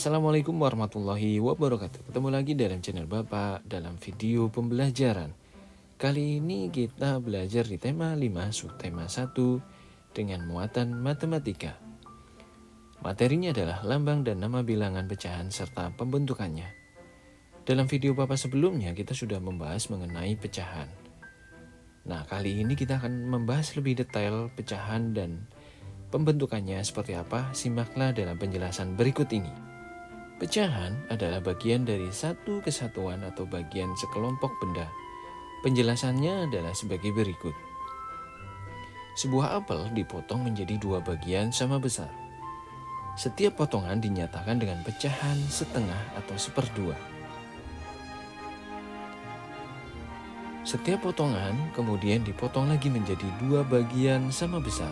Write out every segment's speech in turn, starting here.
Assalamualaikum warahmatullahi wabarakatuh. Ketemu lagi dalam channel Bapak dalam video pembelajaran. Kali ini kita belajar di tema 5 subtema 1 dengan muatan matematika. Materinya adalah lambang dan nama bilangan pecahan serta pembentukannya. Dalam video Bapak sebelumnya kita sudah membahas mengenai pecahan. Nah, kali ini kita akan membahas lebih detail pecahan dan pembentukannya seperti apa. Simaklah dalam penjelasan berikut ini. Pecahan adalah bagian dari satu kesatuan atau bagian sekelompok benda. Penjelasannya adalah sebagai berikut. Sebuah apel dipotong menjadi dua bagian sama besar. Setiap potongan dinyatakan dengan pecahan setengah atau seperdua. Setiap potongan kemudian dipotong lagi menjadi dua bagian sama besar.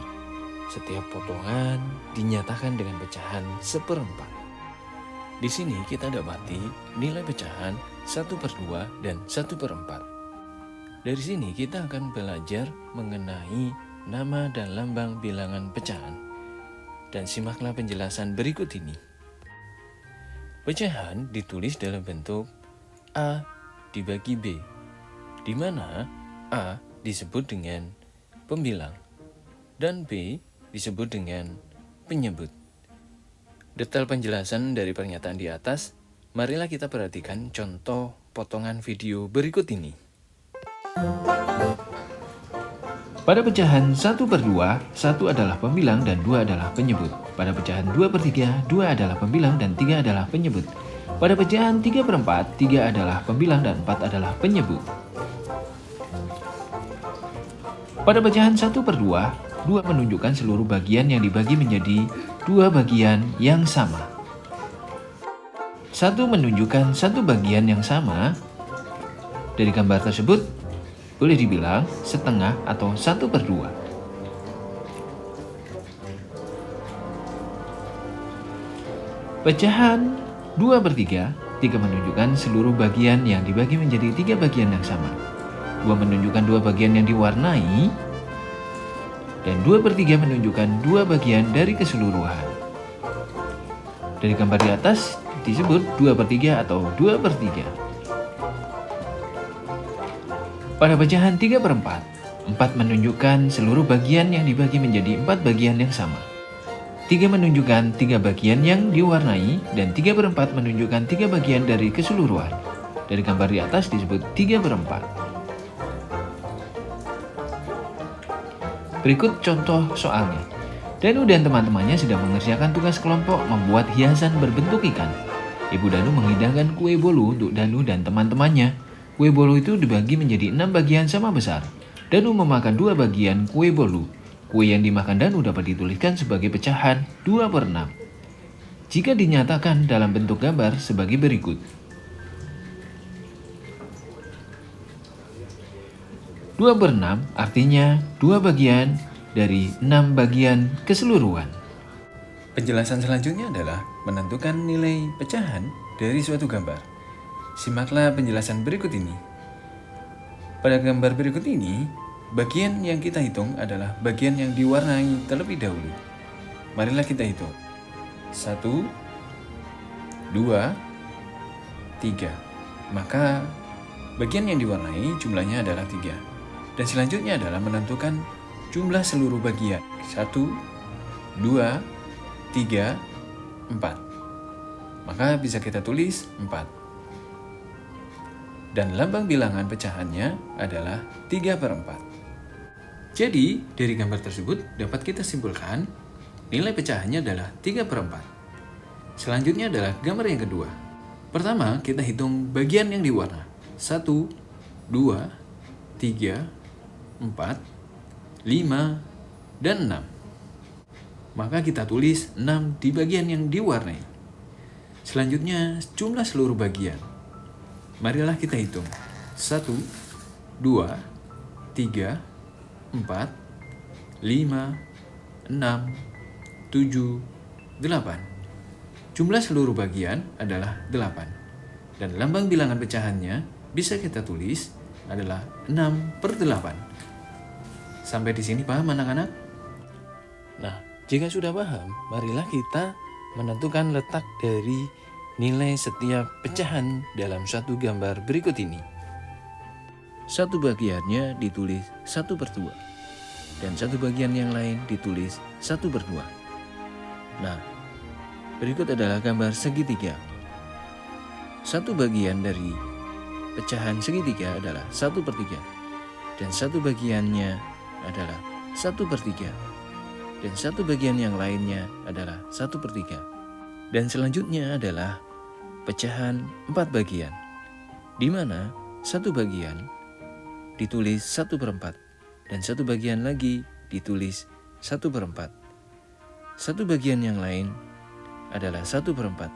Setiap potongan dinyatakan dengan pecahan seperempat. Di sini kita dapati nilai pecahan 1/2 dan 1/4. Dari sini kita akan belajar mengenai nama dan lambang bilangan pecahan. Dan simaklah penjelasan berikut ini. Pecahan ditulis dalam bentuk A dibagi B, di mana A disebut dengan pembilang dan B disebut dengan penyebut. Detail penjelasan dari pernyataan di atas, marilah kita perhatikan contoh potongan video berikut ini. Pada pecahan 1/2, 1 adalah pembilang dan 2 adalah penyebut. Pada pecahan 2/3, 2 adalah pembilang dan 3 adalah penyebut. Pada pecahan 3/4, 3 adalah pembilang dan 4 adalah penyebut. Pada pecahan 1/2, 2 menunjukkan seluruh bagian yang dibagi menjadi dua bagian yang sama. 1 menunjukkan satu bagian yang sama. Dari gambar tersebut, boleh dibilang setengah atau 1/2. Pecahan 2/3, 3 menunjukkan seluruh bagian yang dibagi menjadi 3 bagian yang sama. 2 menunjukkan 2 bagian yang diwarnai, dan 2/3 menunjukkan 2 bagian dari keseluruhan. Dari gambar di atas disebut 2/3 atau 2/3. Pada pecahan 3/4, 4 menunjukkan seluruh bagian yang dibagi menjadi 4 bagian yang sama. 3 menunjukkan 3 bagian yang diwarnai, dan 3/4 menunjukkan 3 bagian dari keseluruhan. Dari gambar di atas disebut 3/4. Berikut contoh soalnya. Danu dan teman-temannya sedang mengerjakan tugas kelompok membuat hiasan berbentuk ikan. Ibu Danu menghidangkan kue bolu untuk Danu dan teman-temannya. Kue bolu itu dibagi menjadi 6 bagian sama besar. Danu memakan 2 bagian kue bolu. Kue yang dimakan Danu dapat dituliskan sebagai pecahan 2/6. Jika dinyatakan dalam bentuk gambar sebagai berikut. 2/6 artinya 2 bagian dari 6 bagian keseluruhan. Penjelasan selanjutnya adalah menentukan nilai pecahan dari suatu gambar. Simaklah penjelasan berikut ini. Pada gambar berikut ini, bagian yang kita hitung adalah bagian yang diwarnai terlebih dahulu. Marilah kita hitung. 1, 2, 3. Maka bagian yang diwarnai jumlahnya adalah 3. Dan selanjutnya adalah menentukan jumlah seluruh bagian. 1, 2, 3, 4. Maka bisa kita tulis 4. Dan lambang bilangan pecahannya adalah 3/4. Jadi, dari gambar tersebut dapat kita simpulkan nilai pecahannya adalah 3/4. Selanjutnya adalah gambar yang kedua. Pertama, kita hitung bagian yang diwarna. 1, 2, 3, 4, 5, dan 6. Maka kita tulis 6 di bagian yang diwarnai. Selanjutnya, jumlah seluruh bagian. Marilah kita hitung. 1, 2, 3, 4, 5, 6, 7, 8. Jumlah seluruh bagian adalah 8. Dan lambang bilangan pecahannya bisa kita tulis adalah 6/8. Sampai di sini paham anak-anak? Nah, jika sudah paham, marilah kita menentukan letak dari nilai setiap pecahan dalam suatu gambar berikut ini. Satu bagiannya ditulis 1/2, dan satu bagian yang lain ditulis 1/2. Nah, berikut adalah gambar segitiga. Satu bagian dari pecahan segitiga adalah 1/3, dan satu bagiannya adalah 1/3, dan satu bagian yang lainnya adalah 1/3. Dan selanjutnya adalah pecahan 4 bagian, di mana satu bagian ditulis 1/4, dan satu bagian lagi ditulis 1/4. Satu bagian yang lain adalah 1/4,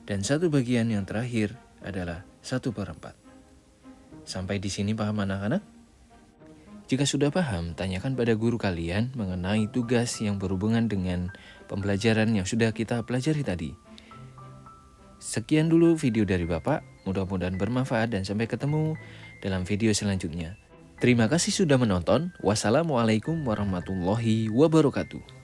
dan satu bagian yang terakhir adalah 1/4. Sampai di sini paham anak-anak? Jika sudah paham, tanyakan pada guru kalian mengenai tugas yang berhubungan dengan pembelajaran yang sudah kita pelajari tadi. Sekian dulu video dari Bapak, mudah-mudahan bermanfaat dan sampai ketemu dalam video selanjutnya. Terima kasih sudah menonton. Wassalamualaikum warahmatullahi wabarakatuh.